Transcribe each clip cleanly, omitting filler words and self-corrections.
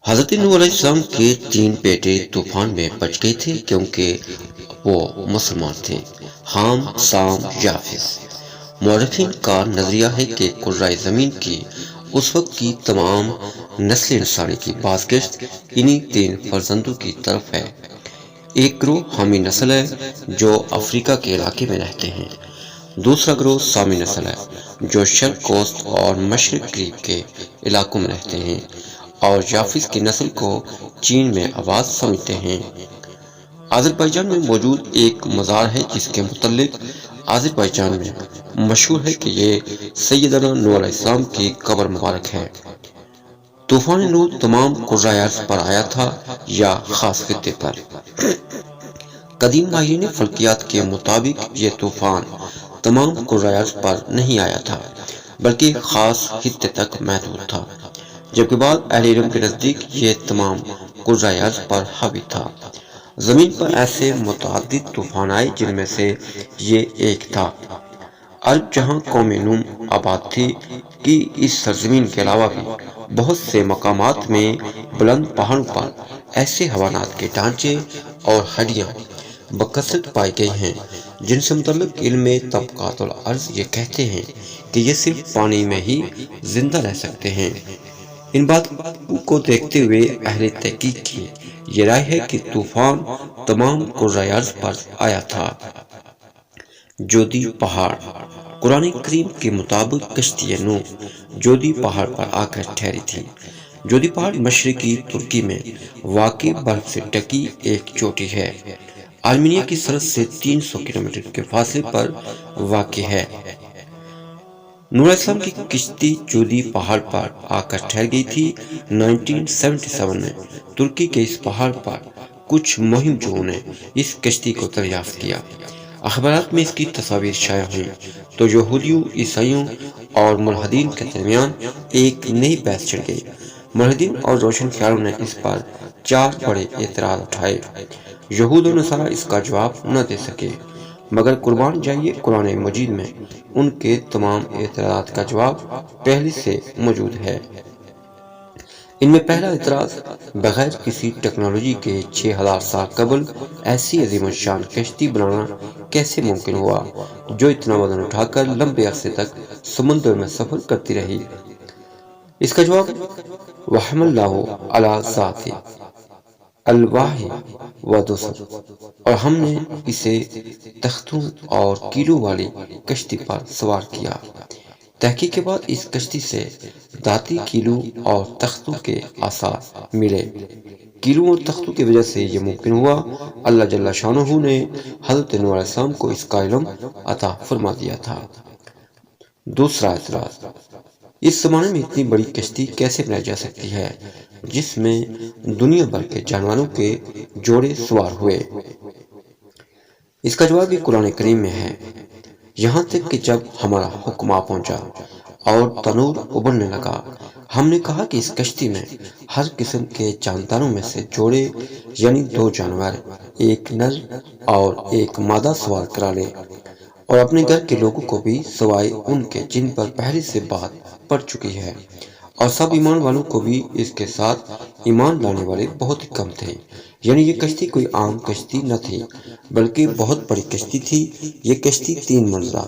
حضرت نوح علیہ السلام کے 3 بیٹے طوفان میں بچ گئے تھے کیونکہ وہ مسلمان تھے، حام، سام، یافس۔ مورخین کا نظریہ ہے کہ کرۂ زمین کی اس وقت کی تمام نسل انسانی کی بازگشت انہی 3 فرزندوں کی طرف ہے۔ ایک گروہ حامی نسل ہے جو افریقہ کے علاقے میں رہتے ہیں، دوسرا گروہ سامی نسل ہے جو شرق کوست اور مشرق مغرب کے علاقوں میں رہتے ہیں، اور یافس کی نسل کو چین میں آباد سمجھتے ہیں۔ آذربائیجان میں موجود ایک مزار ہے جس کے متعلق آذربائیجان میں مشہور ہے کہ یہ سیدنا نوح علیہ السلام کی قبر مبارک ہے۔ طوفان نوح تمام کرۂ ارض پر آیا تھا یا خاص خطے پر؟ قدیم ماہرین فلکیات کے مطابق یہ طوفان تمام کرۂ ارض پر نہیں آیا تھا بلکہ خاص خطے تک محدود تھا، جبکہ بعض اہل علم کے نزدیک یہ تمام کرۂ ارض پر حاوی تھا۔ زمین پر ایسے متعدد طوفان آئے جن میں سے یہ ایک تھا۔ عرب جہاں قوم نوح آباد تھی کی اس سرزمین کے علاوہ بھی بہت سے مقامات میں بلند پہاڑوں پر ایسے حیوانات کے ڈھانچے اور ہڈیاں بکثرت پائی گئی ہیں جن سے متعلق علم طبقات الارض یہ کہتے ہیں کہ یہ صرف پانی میں ہی زندہ رہ سکتے ہیں۔ ان باتوں کو دیکھتے ہوئے اہل تحقیق کی یہ رائے ہے کہ طوفان تمام کرۂ ارض پر آیا تھا۔ جودی پہاڑ۔ قرآن کریم کے مطابق کشتی نوح جودی پہاڑ پر آ کر ٹھہری تھی۔ جودی پہاڑ مشرقی ترکی میں واقع برف سے ڈھکی ایک چوٹی ہے۔ آرمینیا کی سرحد سے 300 کلومیٹر کے فاصلے پر واقع ہے۔ نوح علیہ السلام کی کشتی جودی پہاڑ پر آ کر ٹھہر گئی تھی۔ 1977 میں ترکی کے اس پہاڑ پر کچھ مہم جوؤں نے اس کشتی کو دریافت کیا۔ اخبارات میں اس کی تصاویر شائع ہوئیں تو یہودیوں، عیسائیوں اور ملحدین کے درمیان ایک نئی بحث چھڑ گئی۔ ملحدین اور روشن خیالوں نے اس پر 4 بڑے اعتراض اٹھائے۔ یہود و نصارہ اس کا جواب نہ دے سکے، مگر قربان جائیے قرآن مجید میں ان کے تمام اعتراضات کا جواب پہلے سے موجود ہے۔ ان میں پہلا اعتراض، بغیر کسی ٹیکنالوجی کے 6000 سال قبل ایسی عظیم الشان کشتی بنانا کیسے ممکن ہوا جو اتنا وزن اٹھا کر لمبے عرصے تک سمندر میں سفر کرتی رہی؟ اس کا جواب، وَحَمَلْنَاهُ عَلَى ذَاتِ الْأَلْوَاحِ وَالدُّسُرِ، اور ہم نے اسے تختوں اور کیلوں والی کشتی پر سوار کیا۔ تحقیق کے بعد اس کشتی سے دھاتی کیلوں اور تختوں کے آثار ملے۔ کیلوں اور تختوں کی وجہ سے یہ ممکن ہوا۔ اللہ جل شانہ نے حضرت نوح علیہ السلام کو اس کا علم عطا فرما دیا تھا۔ دوسرا اعتراض، اس زمانے میں اتنی بڑی کشتی کیسے بنائی جا سکتی ہے جس میں دنیا بھر کے جانوروں کے جوڑے سوار ہوئے؟ اس کا جواب بھی قرآن کریم میں ہے، یہاں تک کہ جب ہمارا حکم آ پہنچا اور تنور ابلنے لگا، ہم نے کہا کہ اس کشتی میں ہر قسم کے جانداروں میں سے جوڑے یعنی 2 جانور، ایک نر اور ایک مادہ سوار کرا لے، اور اپنے گھر کے لوگوں کو بھی سوائے ان کے جن پر پہلے سے بات پڑ چکی ہے، اور سب ایمان والوں کو بھی۔ اس کے ساتھ ایمان لانے والے بہت ہی کم تھے، یعنی یہ کشتی کوئی عام کشتی نہ تھی بلکہ بہت بڑی کشتی تھی۔ یہ کشتی 3 منزلہ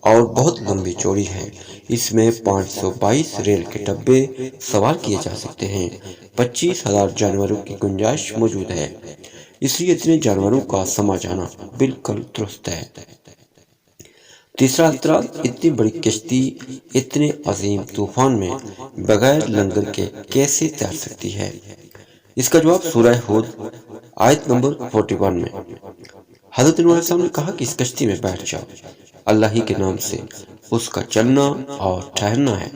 اور بہت لمبی چوڑی ہے۔ اس میں 522 ریل کے ڈبے سوار کیے جا سکتے ہیں۔ 25,000 جانوروں کی گنجائش موجود ہے، اس لیے اتنے جانوروں کا سما جانا بالکل درست ہے۔ تیسرا اعتراض، اتنی بڑی کشتی اتنے عظیم طوفان میں بغیر لنگر کے کیسے تیر سکتی ہے؟ اس کا جواب سورہ ہود آیت نمبر 41 میں، حضرت نوح علیہ السلام نے کہا کہ اس کشتی میں بیٹھ جاؤ، اللہ ہی کے نام سے اس کا چلنا اور ٹھہرنا ہے،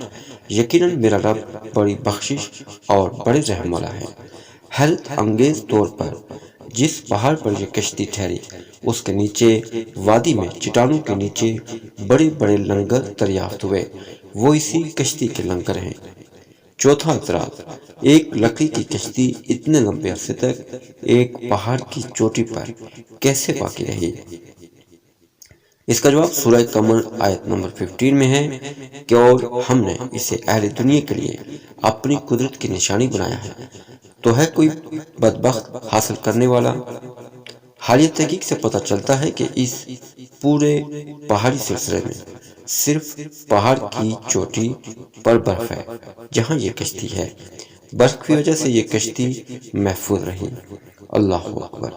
یقیناً میرا رب بڑی بخشش اور بڑے رحم والا ہے۔ حیرت انگیز طور پر جس پہاڑ پر یہ کشتی ٹھہری اس کے نیچے وادی میں چٹانوں کے نیچے بڑے بڑے لنگر دریافت ہوئے، وہ اسی کشتی کے لنگر ہیں۔ چوتھا اعتراض، ایک لکڑی کی کشتی اتنے لمبے عرصے تک ایک پہاڑ کی چوٹی پر کیسے باقی رہی؟ اس کا جواب سورہ قمر آیت نمبر 15 میں ہے کہ اور ہم نے اسے اہل دنیا کے لیے اپنی قدرت کی نشانی بنایا ہے تو ہے کوئی بدبخت حاصل کرنے والا؟ حالیہ تحقیق سے پتہ چلتا ہے کہ اس پورے پہاڑی سلسلے میں صرف پہاڑ کی چوٹی پر برف ہے جہاں یہ کشتی ہے۔ برف کی وجہ سے یہ کشتی محفوظ رہی۔ اللہ اکبر۔